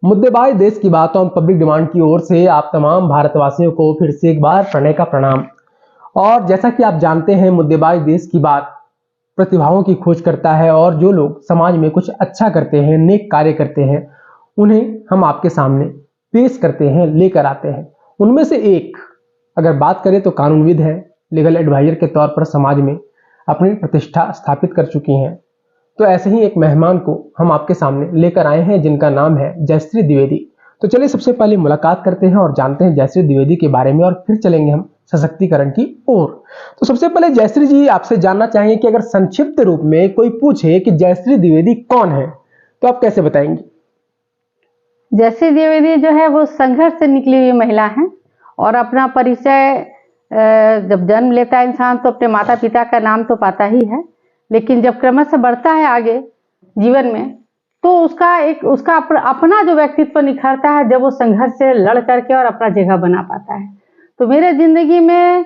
मुद्देबाज देश की बातों और पब्लिक डिमांड की ओर से आप तमाम भारतवासियों को फिर से एक बार प्रणय का प्रणाम। और जैसा कि आप जानते हैं, मुद्देबाज देश की बात प्रतिभाओं की खोज करता है और जो लोग समाज में कुछ अच्छा करते हैं, नेक कार्य करते हैं, उन्हें हम आपके सामने पेश करते हैं, लेकर आते हैं। उनमें से एक अगर बात करें तो कानूनविद है, लीगल एडवाइजर के तौर पर समाज में अपनी प्रतिष्ठा स्थापित कर चुकी हैं। तो ऐसे ही एक मेहमान को हम आपके सामने लेकर आए हैं जिनका नाम है जयश्री द्विवेदी। तो चलिए सबसे पहले मुलाकात करते हैं और जानते हैं जयश्री द्विवेदी के बारे में और फिर चलेंगे हम सशक्तिकरण की ओर। तो सबसे पहले जयश्री जी, आपसे जानना चाहेंगे कि अगर संक्षिप्त रूप में कोई पूछे कि जयश्री द्विवेदी कौन है तो आप कैसे बताएंगी? जयश्री द्विवेदी जो है वो संघर्ष से निकली हुई महिला है और अपना परिचय जब जन्म लेता है इंसान तो अपने माता पिता का नाम तो पाता ही है, लेकिन जब क्रमशः बढ़ता है आगे जीवन में तो उसका अपना जो व्यक्तित्व निखरता है जब वो संघर्ष से लड़ करके और अपना जगह बना पाता है। तो मेरे जिंदगी में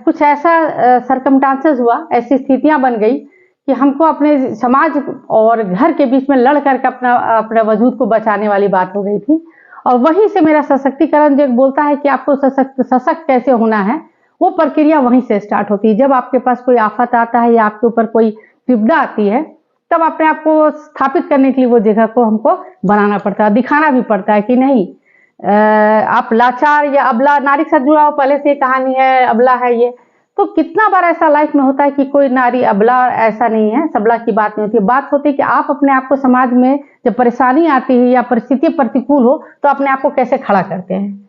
कुछ ऐसा सरकमस्टांसेस हुआ, ऐसी स्थितियां बन गई कि हमको अपने समाज और घर के बीच में लड़ करके अपना वजूद को बचाने वाली बात हो गई थी। और वहीं से मेरा सशक्तिकरण जो बोलता है कि आपको सशक्त कैसे होना है, वो प्रक्रिया वहीं से स्टार्ट होती है। जब आपके पास कोई आफत आता है या आपके ऊपर कोई विपदा आती है तब अपने आप को स्थापित करने के लिए वो जगह को हमको बनाना पड़ता है, दिखाना भी पड़ता है कि नहीं आप लाचार या अबला, नारी से जुड़ा हो पहले से कहानी है, अबला है ये। तो कितना बार ऐसा लाइफ में होता है कि कोई नारी अबला ऐसा नहीं है, सबला की बात नहीं होती। बात होती है कि आप अपने आप को समाज में जब परेशानी आती है या परिस्थिति प्रतिकूल हो तो अपने आप को कैसे खड़ा करते हैं।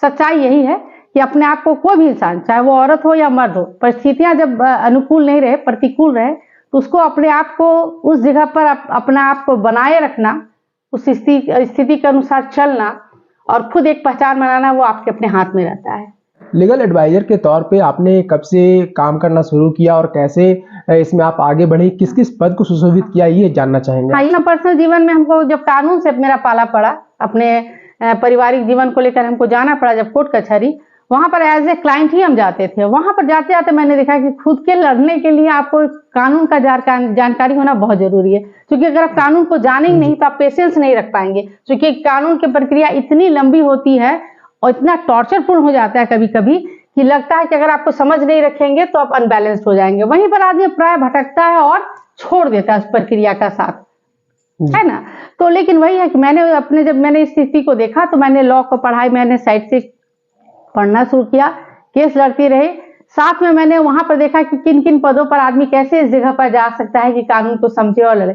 सच्चाई यही है कि अपने आप को कोई भी इंसान, चाहे वो औरत हो या मर्द हो, परिस्थितियां जब अनुकूल नहीं रहे, प्रतिकूल रहे, तो उसको अपने आप को उस जगह पर अपना आप को बनाए रखना, उस स्थिति के अनुसार चलना और खुद एक पहचान बनाना, वो आपके अपने हाथ में रहता है। लीगल एडवाइजर के तौर पे आपने कब से काम करना शुरू किया और कैसे इसमें आप आगे बढ़े, किस किस पद को सुशोभित किया, ये जानना चाहेंगे? हाँ, ये पर्सनल जीवन में हमको जब कानून से मेरा पाला पड़ा, अपने पारिवारिक जीवन को लेकर हमको जाना पड़ा, जब कोर्ट कचहरी, वहां पर एज ए क्लाइंट ही हम जाते थे। वहां पर जाते जाते मैंने देखा कि खुद के लड़ने के लिए आपको कानून का जानकारी होना बहुत जरूरी है, क्योंकि अगर आप कानून को जानेंगे नहीं तो आप पेशेंस नहीं रख पाएंगे, क्योंकि कानून की प्रक्रिया इतनी लंबी होती है और इतना टॉर्चरफुल हो जाता है कभी कभी कि लगता है कि अगर आपको समझ नहीं रखेंगे तो आप अनबैलेंस्ड हो जाएंगे। वहीं पर आदमी प्राय भटकता है और छोड़ देता है उस प्रक्रिया का साथ, है ना। तो लेकिन वही है कि जब मैंने इस स्थिति को देखा तो मैंने लॉ को पढ़ाई, मैंने साइड से पढ़ना शुरू किया, केस लड़ती रही। साथ में मैंने वहां पर देखा कि किन किन पदों पर आदमी कैसे इस जगह पर जा सकता है कि कानून को समझे और लड़े।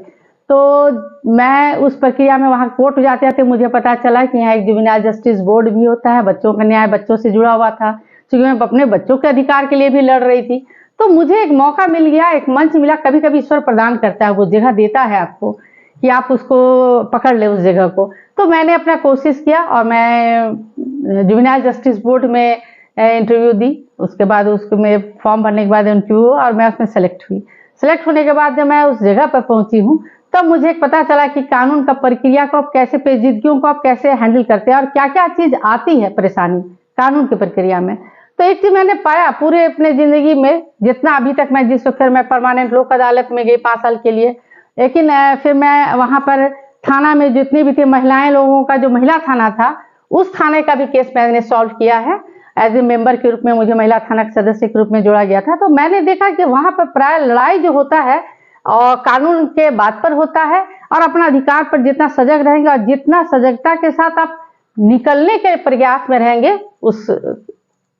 तो मैं उस प्रक्रिया में वहां कोर्ट जाते जाते मुझे पता चला कि यहाँ एक जुवेनाइल जस्टिस बोर्ड भी होता है, बच्चों का न्याय बच्चों से जुड़ा हुआ था, क्योंकि मैं अपने बच्चों के अधिकार के लिए भी लड़ रही थी। तो मुझे एक मौका मिल गया, एक मंच मिला। कभी कभी ईश्वर प्रदान करता है, वो जगह देता है आपको कि आप उसको पकड़ ले उस जगह को। तो मैंने अपना कोशिश किया और मैं जुवेनाइल जस्टिस बोर्ड में इंटरव्यू दी। उसके बाद उसको मैं फॉर्म भरने के बाद इंटरव्यू और मैं उसमें सेलेक्ट हुई। सेलेक्ट होने के बाद जब मैं उस जगह पर पहुंची हूँ तब मुझे पता चला कि कानून का प्रक्रिया को आप कैसे, पेचीदगियों को आप कैसे हैंडल करते हैं और क्या क्या चीज आती है परेशानी कानून की प्रक्रिया में। तो एक चीज मैंने पाया पूरे अपने जिंदगी में, जितना अभी तक मैं जिस वक्त मैं परमानेंट लोक अदालत में गई 5 साल के लिए, लेकिन फिर मैं वहां पर थाना में जितनी भी थी महिलाएं, लोगों का जो महिला थाना था, उस थाने का भी केस मैंने सॉल्व किया है। एज ए मेंबर के रूप में मुझे महिला थाना के सदस्य के रूप में जोड़ा गया था। तो मैंने देखा कि वहां पर प्राय लड़ाई जो होता है और कानून के बात पर होता है, और अपना अधिकार पर जितना सजग रहेंगे और जितना सजगता के साथ आप निकलने के प्रयास में रहेंगे उस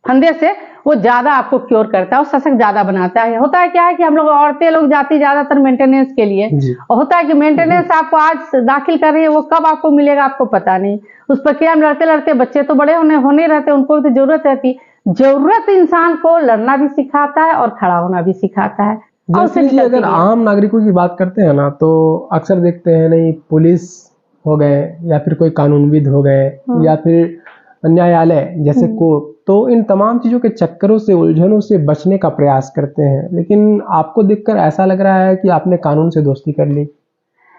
फंदे से, वो ज्यादा आपको क्योर करता है और सशक्त ज्यादा बनाता है। होता है क्या है कि हम लोग औरतें लोग जाती ज्यादातर मेंटेनेंस के लिए, और होता है कि मेंटेनेंस आपको आज दाखिल कर रही है, वो कब आपको मिलेगा आपको पता नहीं। उस प्रक्रिया में लड़ते लड़ते बच्चे तो बड़े होने रहते, उनको भी तो जरूरत रहती। जरूरत इंसान को लड़ना भी सिखाता है और खड़ा होना भी सिखाता है। जैसे कि अगर आम नागरिकों की बात करते हैं ना, तो अक्सर देखते हैं नहीं, पुलिस हो गए या फिर कोई कानूनविद हो गए या फिर न्यायालय जैसे कोर्ट, तो इन तमाम चीजों के चक्करों से, उलझनों से बचने का प्रयास करते हैं। लेकिन आपको देखकर ऐसा लग रहा है कि आपने कानून से दोस्ती कर ली।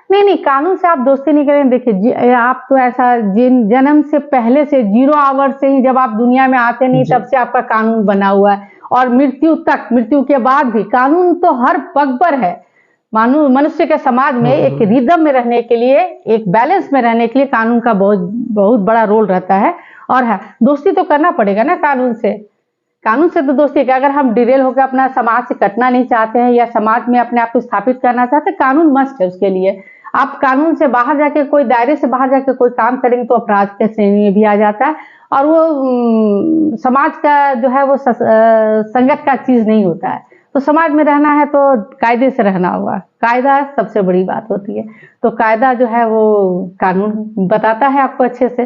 नहीं, कानून से आप दोस्ती नहीं करें। देखिए, आप तो ऐसा जन्म से पहले से 0 आवर से ही जब आप दुनिया में आते नहीं तब से आपका कानून बना हुआ है, और मृत्यु तक, मृत्यु के बाद भी कानून तो हर पग पर है। मनुष्य के समाज में एक रिदम में रहने के लिए, एक बैलेंस में रहने के लिए कानून का बहुत बहुत बड़ा रोल रहता है। और है, दोस्ती तो करना पड़ेगा ना कानून से। कानून से तो दोस्ती का, अगर हम डिरेल होकर अपना समाज से कटना नहीं चाहते हैं या समाज में अपने आप को स्थापित करना चाहते हैं, कानून मस्ट है उसके लिए। आप कानून से बाहर जाके, कोई दायरे से बाहर जाके कोई काम करेंगे तो अपराध के श्रेणी में भी आ जाता है, और वो समाज का जो है वो संगत का चीज नहीं होता है। तो समाज में रहना है तो कायदे से रहना होगा, कायदा सबसे बड़ी बात होती है। तो कायदा जो है वो कानून बताता है आपको अच्छे से,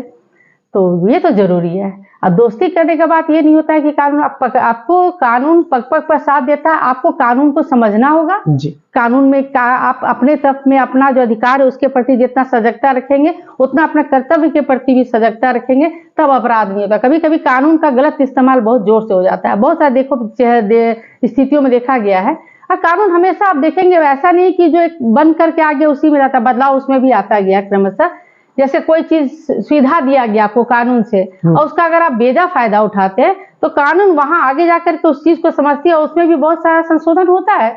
तो ये तो जरूरी है। अब दोस्ती करने का बात ये नहीं होता है कि कानून आपको कानून पग पग पर साथ देता है, आपको कानून को समझना होगा जी। कानून में आप अपने तरफ में अपना जो अधिकार है उसके प्रति जितना सजगता रखेंगे, उतना अपने कर्तव्य के प्रति भी सजगता रखेंगे, तब अपराध नहीं होगा। कभी कभी कानून का गलत इस्तेमाल बहुत जोर से हो जाता है, बहुत सारा स्थितियों में देखा गया है। और कानून हमेशा आप देखेंगे वैसा नहीं कि जो एक बंद करके आ गया उसी में रहता, बदलाव उसमें भी आता गया क्रमशः। जैसे कोई चीज सुविधा दिया गया आपको कानून से, और उसका अगर आप बेजा फायदा उठाते हैं तो कानून वहां आगे जाकर के उस चीज को समझती है, उसमें भी बहुत सारा संशोधन होता है।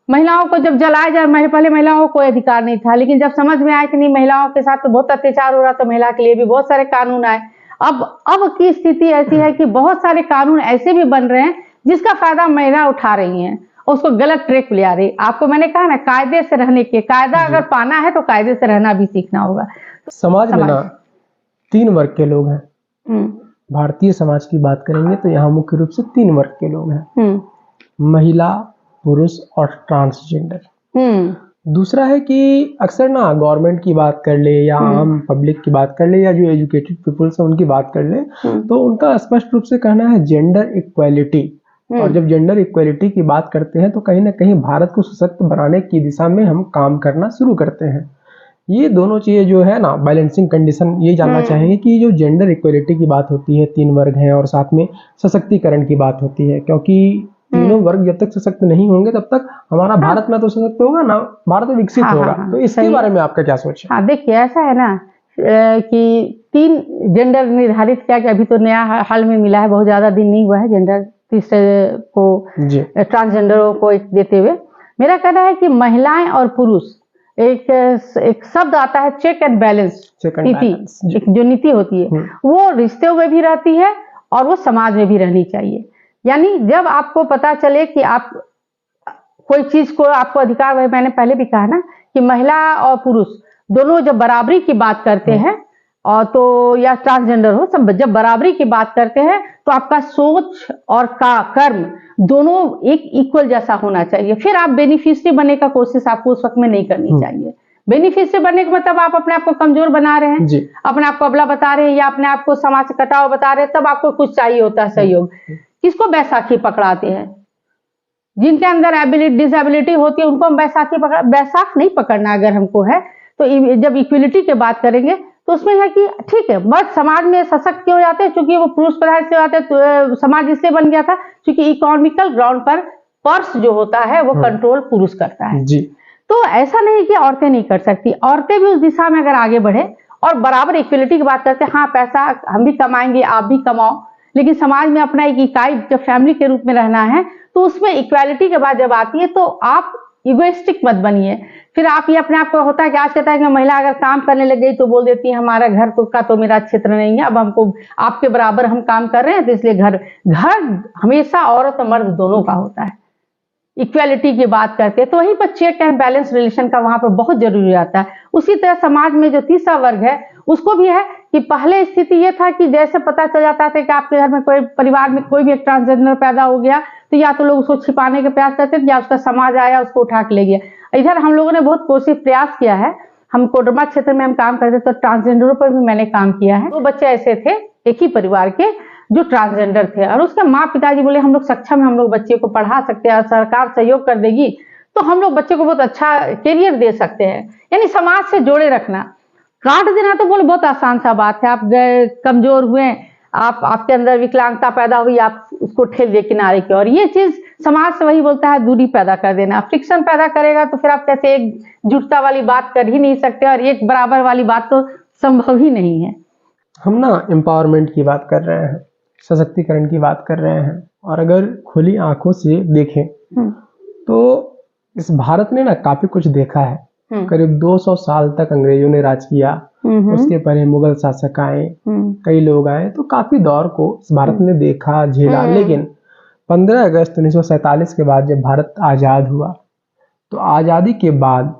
महिलाओं को जब जलाया जाए, पहले महिलाओं को कोई अधिकार नहीं था, लेकिन जब समझ में आया कि नहीं महिलाओं के साथ तो बहुत अत्याचार हो रहा, तो महिला के लिए भी बहुत सारे कानून आए। अब की स्थिति ऐसी है कि बहुत सारे कानून ऐसे भी बन रहे हैं जिसका फायदा महिला उठा रही हैं, उसको गलत ट्रैक पे ले आ रही। आपको मैंने कहा ना, कायदे से रहने के, कायदा अगर पाना है तो कायदे से रहना भी सीखना होगा। समाज में ना 3 वर्ग के लोग हैं। भारतीय समाज की बात करेंगे तो यहाँ मुख्य रूप से 3 वर्ग के लोग हैं, महिला, पुरुष और ट्रांसजेंडर। दूसरा है कि अक्सर ना गवर्नमेंट की बात कर ले या आम पब्लिक की बात कर ले या जो एजुकेटेड पीपल्स हैं उनकी बात कर ले, तो उनका स्पष्ट रूप से कहना है जेंडर इक्वालिटी। और जब जेंडर इक्वालिटी की बात करते हैं तो कहीं ना कहीं भारत को सशक्त बनाने की दिशा में हम काम करना शुरू करते हैं। ये दोनों चीजें जो है ना, बैलेंसिंग कंडीशन, ये जानना चाहेंगे कि जो जेंडर इक्वालिटी की बात होती है, 3 वर्ग हैं, और साथ में सशक्तिकरण की बात होती है, क्योंकि तीनों वर्ग जब तक सशक्त नहीं होंगे तब तक हमारा भारत में तो सशक्त होगा ना, भारत विकसित होगा। तो इसके बारे में आपका क्या सोच है? देखिए ऐसा है ना कि 3 जेंडर निर्धारित किया कि अभी तो नया हाल में मिला है, बहुत ज्यादा दिन नहीं हुआ है जेंडर तीसरे को, ट्रांसजेंडरों को एक देते हुए। मेरा कहना है कि महिलाएं और पुरुष, एक शब्द आता है चेक एंड बैलेंस नीति, एक जो नीति होती है वो रिश्तों में भी रहती है और वो समाज में भी रहनी चाहिए। यानी जब आपको पता चले कि आप कोई चीज को, आपको अधिकार, मैंने पहले भी कहा ना कि महिला और पुरुष दोनों जब बराबरी की बात करते हैं, और तो या ट्रांसजेंडर हो, सब जब बराबरी की बात करते हैं तो आपका सोच और कर्म दोनों एक इक्वल जैसा होना चाहिए। फिर आप बेनिफिशियरी बनने का कोशिश आपको उस वक्त में नहीं करनी चाहिए। बेनिफिशियरी बनने का मतलब आप अपने आप को कमजोर बना रहे हैं, अपने आप को अबला बता रहे हैं, या अपने आप को समाज से कटा हुआ बता रहे हैं, तब आपको कुछ चाहिए होता है सहयोग। किसको बैसाखी पकड़ाते हैं? जिनके अंदर डिसेबिलिटी होती है उनको हम बैसाख नहीं पकड़ना अगर हमको है तो। जब इक्वलिटी की बात करेंगे तो उसमें है कि ठीक है, मर्द समाज में सशक्त क्यों जाते हैं? क्योंकि वो पुरुष प्रधान से जाते हैं, तो समाज इसलिए बन गया था क्योंकि इकोनॉमिकल ग्राउंड पर पर्स जो होता है वो कंट्रोल पुरुष करता है जी। तो ऐसा नहीं कि औरतें नहीं कर सकती, औरतें भी उस दिशा में अगर आगे बढ़े और बराबर इक्वलिटी की बात करते हैं, हाँ पैसा हम भी कमाएंगे, आप भी कमाओ, लेकिन समाज में अपना एक इकाई जब फैमिली के रूप में रहना है तो उसमें इक्वालिटी के बाद जब आती है तो आप इगोइस्टिक मत बनिए। फिर आप ये अपने आप को होता है कि आज कहता है कि महिला अगर काम करने लग गई तो बोल देती है हमारा घर तो मेरा क्षेत्र नहीं है, अब हमको आपके बराबर हम काम कर रहे हैं तो इसलिए घर हमेशा औरत और मर्द दोनों का होता है। इक्वालिटी की बात करते हैं तो वहीं पर चेक एंड बैलेंस रिलेशन का वहां पर बहुत जरूरी आता है। उसी तरह समाज में जो तीसरा वर्ग है उसको भी है कि पहले स्थिति ये था कि जैसे पता चल जाता था कि आपके घर में कोई परिवार में कोई भी एक ट्रांसजेंडर पैदा हो गया तो या तो लोग उसको छिपाने के प्रयास करते थे या उसका समाज आया उसको उठा के ले गया। इधर हम लोगों ने बहुत कोशिश प्रयास किया है, हम कोडरमा क्षेत्र में हम काम करते तो ट्रांसजेंडरों पर भी मैंने काम किया है। 2 बच्चे ऐसे थे एक ही परिवार के जो ट्रांसजेंडर थे और उसके माँ पिताजी बोले हम लोग सक्षम है, हम लोग बच्चे को पढ़ा सकते हैं, सरकार सहयोग कर देगी तो हम लोग बच्चे को बहुत अच्छा करियर दे सकते हैं। यानी समाज से जोड़े रखना। काट देना तो बोले बहुत आसान सा बात है, आप गए कमजोर हुए, आपके अंदर विकलांगता पैदा हुई, आप उसको ठेल दिए किनारे की, और ये चीज समाज से वही बोलता है दूरी पैदा कर देना, फ्रिक्शन पैदा करेगा तो फिर आप कैसे एकजुटता वाली बात कर ही नहीं सकते और एक बराबर वाली बात तो संभव ही नहीं है। हम ना एम्पावरमेंट की बात कर रहे हैं, सशक्तिकरण की बात कर रहे हैं, और अगर खुली आंखों से देखें तो इस भारत ने ना काफी कुछ देखा है। करीब 200 साल तक अंग्रेजों ने राज किया, उसके पहले मुगल शासक आए, कई लोग आए, तो काफी दौर को इस भारत ने देखा, झेला। लेकिन 15 अगस्त 1947 के बाद जब भारत आजाद हुआ, तो आजादी के बाद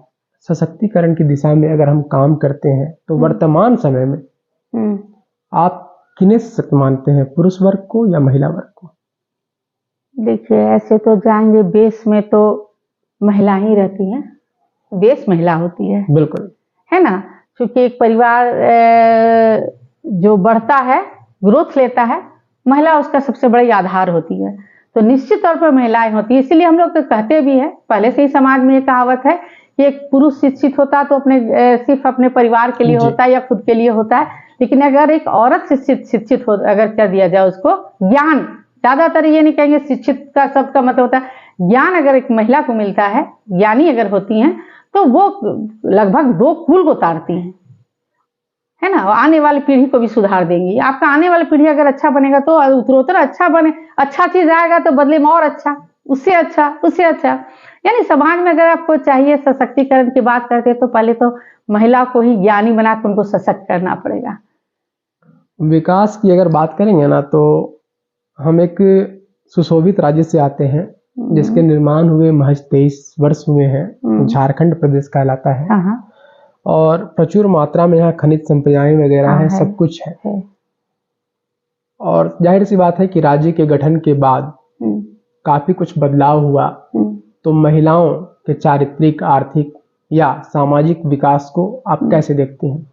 सशक्तिकरण की दिशा में अगर हम काम करते हैं तो वर्तमान समय में आप किन्हें सशक्त मानते हैं, पुरुष वर्ग को या महिला वर्ग को? देखिए, ऐसे तो जाएंगे बेस में तो महिला ही रहती है, बेस महिला होती है, बिल्कुल, है ना। क्योंकि एक परिवार जो बढ़ता है, ग्रोथ लेता है, महिला उसका सबसे बड़ी आधार होती है। तो निश्चित तौर पर महिलाएं होती है। इसीलिए हम लोग तो कहते भी है, पहले से ही समाज में ये कहावत है कि एक पुरुष शिक्षित होता तो सिर्फ अपने परिवार के लिए होता है या खुद के लिए होता है, लेकिन अगर एक औरत शिक्षित हो, अगर कर दिया जाए उसको ज्ञान, ज्यादातर ये नहीं कहेंगे शिक्षित का शब्द का मतलब होता है ज्ञान, अगर एक महिला को मिलता है, ज्ञानी अगर होती हैं, तो वो लगभग 2 कुल को तारती हैं, है ना। आने वाली पीढ़ी को भी सुधार देंगी। आपका आने वाली पीढ़ी अगर अच्छा बनेगा तो उत्तरोत्तर अच्छा बने, अच्छा चीज आएगा तो बदले में और अच्छा, उससे अच्छा, उससे अच्छा। यानी समाज में अगर आपको चाहिए सशक्तिकरण की बात करते हैं तो पहले तो महिला को ही ज्ञानी बनाकर उनको सशक्त करना पड़ेगा। विकास की अगर बात करेंगे ना, तो हम एक सुशोभित राज्य से आते हैं जिसके निर्माण हुए महज 23 वर्ष हुए हैं। झारखंड प्रदेश कहलाता है और प्रचुर मात्रा में यहाँ खनिज संपदाएं वगैरह है, सब कुछ है। और जाहिर सी बात है कि राज्य के गठन के बाद काफी कुछ बदलाव हुआ। तो महिलाओं के चारित्रिक, आर्थिक या सामाजिक विकास को आप कैसे देखती हैं?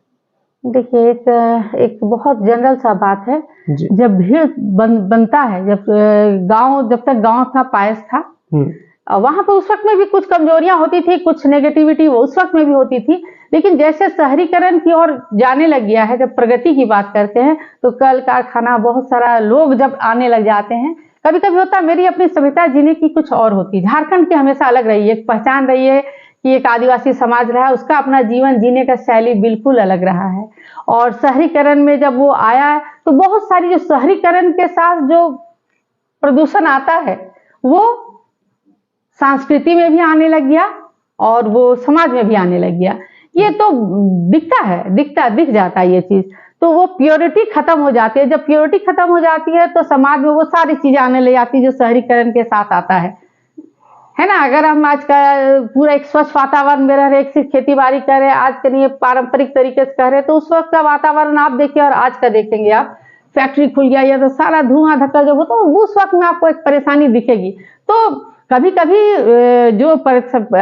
देखिए, एक बहुत जनरल सा बात है। जब भीड़ बनता है, जब तक गांव था, पायस था, वहां पर उस वक्त में भी कुछ कमजोरियां होती थी, कुछ नेगेटिविटी उस वक्त में भी होती थी। लेकिन जैसे शहरीकरण की ओर जाने लग गया है, जब प्रगति की बात करते हैं तो कल कारखाना, बहुत सारा लोग जब आने लग जाते हैं, कभी कभी होता है मेरी अपनी सभ्यता जीने की कुछ और होती। झारखंड की हमेशा अलग रही है, एक पहचान रही है कि एक आदिवासी समाज रहा है, उसका अपना जीवन जीने का शैली बिल्कुल अलग रहा है। और शहरीकरण में जब वो आया तो बहुत सारी जो शहरीकरण के साथ जो प्रदूषण आता है वो संस्कृति में भी आने लग गया और वो समाज में भी आने लग गया। ये तो दिख जाता है ये चीज। तो वो प्योरिटी खत्म हो जाती है। जब प्योरिटी खत्म हो जाती है तो समाज में वो सारी चीजें आने लग जाती है जो शहरीकरण के साथ आता है ना। अगर हम आज का पूरा एक स्वच्छ वातावरण में रह रहे, एक सिर्फ खेती बाड़ी कर रहे, आज के लिए पारंपरिक तरीके से कर रहे, तो उस वक्त का वातावरण आप देखिए और आज का देखेंगे आप, फैक्ट्री खुल गया या तो सारा धुआं धक्का जो होता है उस वक्त में आपको एक परेशानी दिखेगी। तो कभी कभी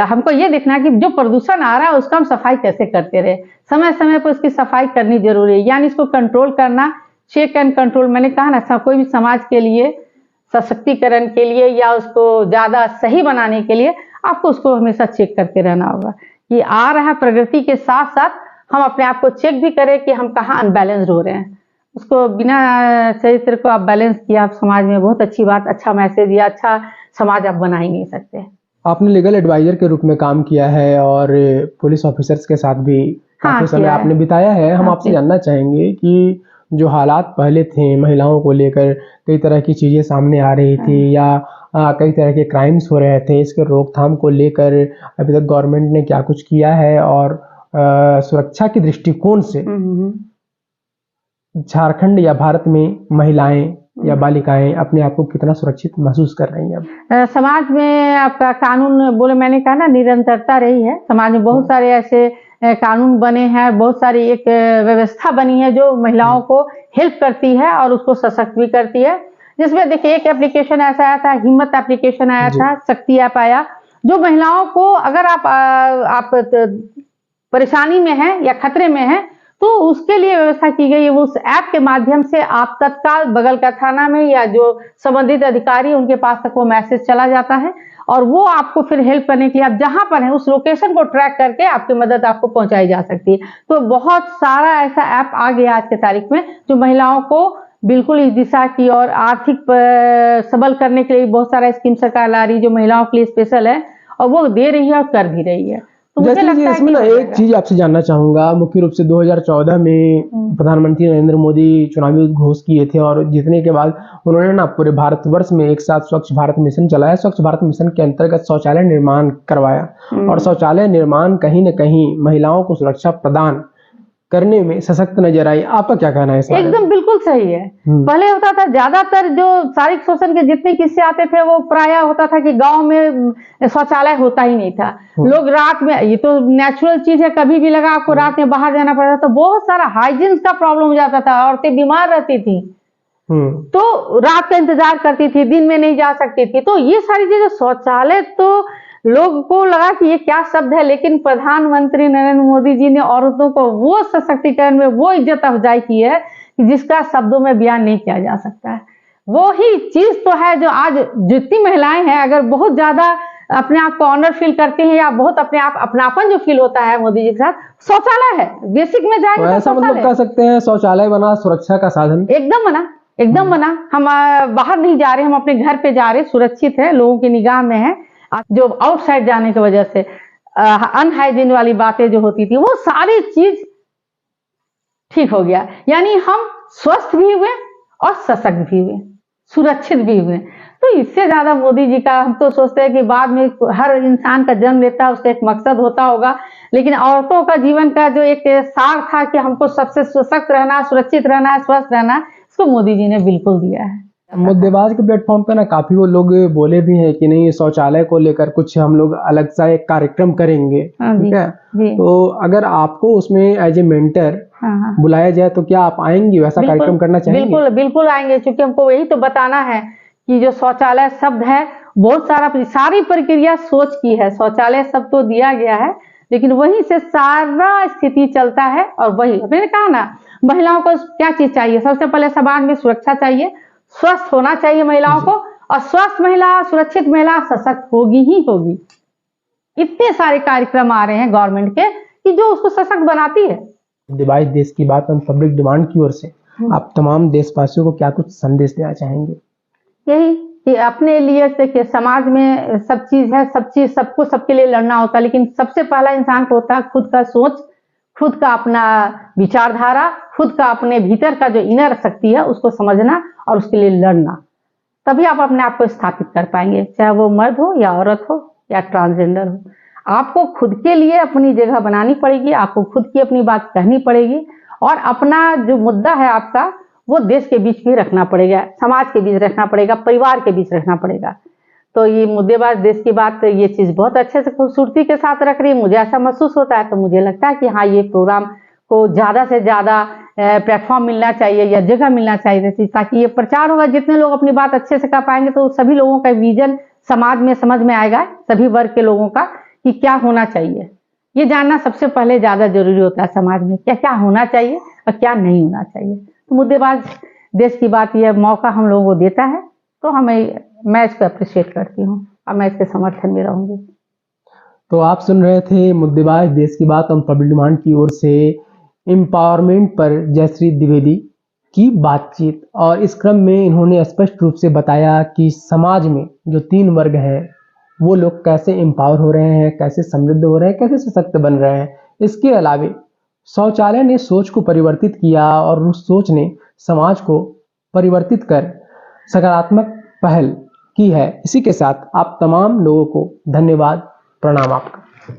हमको ये देखना है कि जो प्रदूषण आ रहा है उसका हम सफाई कैसे करते रहे, समय समय पर उसकी सफाई करनी जरूरी है। यानी इसको कंट्रोल करना, चेक एंड कंट्रोल। मैंने कहा ना, कोई भी समाज के लिए सशक्तिकरण के लिए या उसको ज्यादा सही बनाने के लिए आपको उसको हमेशा चेक करते रहना होगा कि आ रहा है। प्रगति के साथ साथ हम अपने आप को चेक भी करें कि हम कहाँ अनबैलेंस्ड हो रहे हैं। उसको बिना चरित्र को आप बैलेंस किया, आप समाज में बहुत अच्छी बात, अच्छा मैसेज या अच्छा समाज आप बना ही नहीं सकते। आपने लीगल एडवाइजर के रूप में काम किया है और पुलिस ऑफिसर्स के साथ भी काफी समय आपने बिताया है। हम आपसे जानना चाहेंगे कि जो हालात पहले थे महिलाओं को लेकर, कई तरह की चीजें सामने आ रही थी या कई तरह के क्राइम्स हो रहे थे, इसके रोकथाम को लेकर अभी तक गवर्नमेंट ने क्या कुछ किया है और सुरक्षा के दृष्टिकोण से झारखंड या भारत में महिलाएं या बालिकाएं अपने आप को कितना सुरक्षित महसूस कर रही हैं? अब समाज में आपका कानून, बोले मैंने कहा ना, निरंतरता रही है। समाज में बहुत सारे ऐसे कानून बने हैं, बहुत सारी एक व्यवस्था बनी है जो महिलाओं को हेल्प करती है और उसको सशक्त भी करती है। जिसमें देखिए, एक एप्लीकेशन ऐसा आया था, हिम्मत एप्लीकेशन आया था, शक्ति ऐप आया, जो महिलाओं को अगर आप परेशानी में है या खतरे में है तो उसके लिए व्यवस्था की गई है। वो उस ऐप के माध्यम से आप तत्काल बगल का थाना में या जो संबंधित अधिकारी उनके पास तक वो मैसेज चला जाता है और वो आपको फिर हेल्प करने के लिए, आप जहां पर हैं उस लोकेशन को ट्रैक करके आपकी मदद आपको पहुंचाई जा सकती है। तो बहुत सारा ऐसा ऐप आ गया आज के तारीख में जो महिलाओं को बिल्कुल इस दिशा की और आर्थिक सबल करने के लिए बहुत सारा स्कीम सरकार ला रही है जो महिलाओं के लिए स्पेशल है और वो दे रही है और कर भी रही है। तो मुझे जैसे कि लगता है इसमें कि ना हो एक जाएगा। चीज आपसे जानना चाहूंगा, मुख्य रूप से 2014 में प्रधानमंत्री नरेंद्र मोदी चुनावी उद्घोष किए थे और जीतने के बाद उन्होंने ना पूरे भारतवर्ष में एक साथ स्वच्छ भारत मिशन चलाया। स्वच्छ भारत मिशन के अंतर्गत शौचालय निर्माण करवाया और शौचालय निर्माण कहीं न कहीं महिलाओं को सुरक्षा प्रदान करने में सशक्त नजर आई। आपका क्या कहना है इस बारे में? एकदम बिल्कुल सही है। पहले होता था, ज्यादातर जो शारीरिक शोषण के जितने किस्से आते थे वो प्रायः होता था कि गांव में शौचालय होता ही नहीं था। लोग रात में, ये तो नेचुरल चीज है, कभी भी लगा आपको रात में बाहर जाना पड़ता तो बहुत सारा हाइजीन का प्रॉब्लम हो जाता था, औरतें बीमार रहती थी तो रात का इंतजार करती थी, दिन में नहीं जा सकती थी। तो ये सारी चीजें, शौचालय तो लोगों को लगा कि ये क्या शब्द है, लेकिन प्रधानमंत्री नरेंद्र मोदी जी ने औरतों को वो सशक्तिकरण में वो इज्जत अफजाई की है कि जिसका शब्दों में बयान नहीं किया जा सकता है। वो ही चीज तो है जो आज जितनी महिलाएं हैं, अगर बहुत ज्यादा अपने आप को ऑनर फील करती हैं या बहुत अपने आप अपनापन जो फील होता है मोदी जी के साथ, शौचालय है बेसिक में जाएंगे तो ऐसा मतलब शौचालय। कह सकते हैं शौचालय बना सुरक्षा का साधन। एकदम बना, एकदम बना। हम बाहर नहीं जा रहे, हम अपने घर पे जा रहे, सुरक्षित है, लोगों की निगाह में है। जो आउटसाइड जाने की वजह से अनहाइजीन वाली बातें जो होती थी वो सारी चीज ठीक हो गया। यानी हम स्वस्थ भी हुए और सशक्त भी हुए, सुरक्षित भी हुए। तो इससे ज्यादा मोदी जी का हम तो सोचते हैं कि बाद में हर इंसान का जन्म लेता है उसका एक मकसद होता होगा, लेकिन औरतों का जीवन का जो एक सार था कि हमको सबसे सशक्त रहना, सुरक्षित रहना, स्वस्थ रहना, इसको मोदी जी ने बिल्कुल दिया है। मुद्देबाज के प्लेटफॉर्म पे ना काफी वो लोग बोले भी हैं कि नहीं, शौचालय को लेकर कुछ हम लोग अलग सा एक कार्यक्रम करेंगे। ठीक है, तो अगर आपको उसमें एज ए मेंटर बुलाया जाए तो क्या आप आएंगी, वैसा कार्यक्रम करना चाहेंगे? बिल्कुल बिल्कुल आएंगे, क्योंकि हमको यही तो बताना है कि जो शौचालय शब्द है बहुत सारी प्रक्रिया सोच की है। शौचालय शब्द तो दिया गया है लेकिन वहीं से सारा स्थिति चलता है। और वही मैंने कहा ना, महिलाओं को क्या चीज चाहिए, सबसे पहले समाज में सुरक्षा चाहिए, स्वस्थ होना चाहिए महिलाओं को, और स्वस्थ महिला, सुरक्षित महिला सशक्त होगी ही होगी। इतने सारे कार्यक्रम आ रहे हैं गवर्नमेंट के कि जो उसको सशक्त बनाती है। डिवाइस देश की बात हम पब्लिक डिमांड की ओर से आप तमाम देशवासियों को क्या कुछ संदेश देना चाहेंगे? यही कि अपने लिए, देखिए समाज में सब चीज है, सब चीज सबको सबके लिए लड़ना होता है, लेकिन सबसे पहला इंसान को होता है खुद का सोच, खुद का अपना विचारधारा, खुद का अपने भीतर का जो इनर शक्ति है उसको समझना और उसके लिए लड़ना। तभी आप अपने आप को स्थापित कर पाएंगे, चाहे वो मर्द हो या औरत हो या ट्रांसजेंडर हो। आपको खुद के लिए अपनी जगह बनानी पड़ेगी, आपको खुद की अपनी बात कहनी पड़ेगी, और अपना जो मुद्दा है आपका वो देश के बीच भी रखना पड़ेगा, समाज के बीच रखना पड़ेगा, परिवार के बीच रखना पड़ेगा। तो ये मुद्देबाज देश की बात, ये चीज बहुत अच्छे से खूबसूरती के साथ रख रही है, मुझे ऐसा महसूस होता है। तो मुझे लगता है कि हाँ, ये प्रोग्राम को ज्यादा से ज्यादा प्लेटफॉर्म मिलना चाहिए या जगह मिलना चाहिए, ताकि ये प्रचार होगा। जितने लोग अपनी बात अच्छे से कर पाएंगे तो सभी लोगों का विजन समाज में समझ में आएगा, सभी वर्ग के लोगों का, कि क्या होना चाहिए। ये जानना सबसे पहले ज्यादा जरूरी होता है समाज में, क्या क्या होना चाहिए और क्या नहीं होना चाहिए। तो मुद्देबाज देश की बात, यह मौका हम लोगों को देता है, तो मैं इसको अप्रिशिएट करती हूँ और मैं इसके समर्थन में रहूंगी। तो आप सुन रहे थे मुद्देबाज देश की बात हम पब्लिक डिमांड की ओर से एम्पावरमेंट पर जयश्री द्विवेदी की बातचीत, और इस क्रम में इन्होंने स्पष्ट रूप से बताया कि समाज में जो 3 वर्ग हैं वो लोग कैसे एम्पावर हो रहे हैं, कैसे समृद्ध हो रहे हैं, कैसे सशक्त बन रहे हैं। इसके अलावे शौचालय ने सोच को परिवर्तित किया और उस सोच ने समाज को परिवर्तित कर सकारात्मक पहल की है। इसी के साथ आप तमाम लोगों को धन्यवाद, प्रणाम आपका।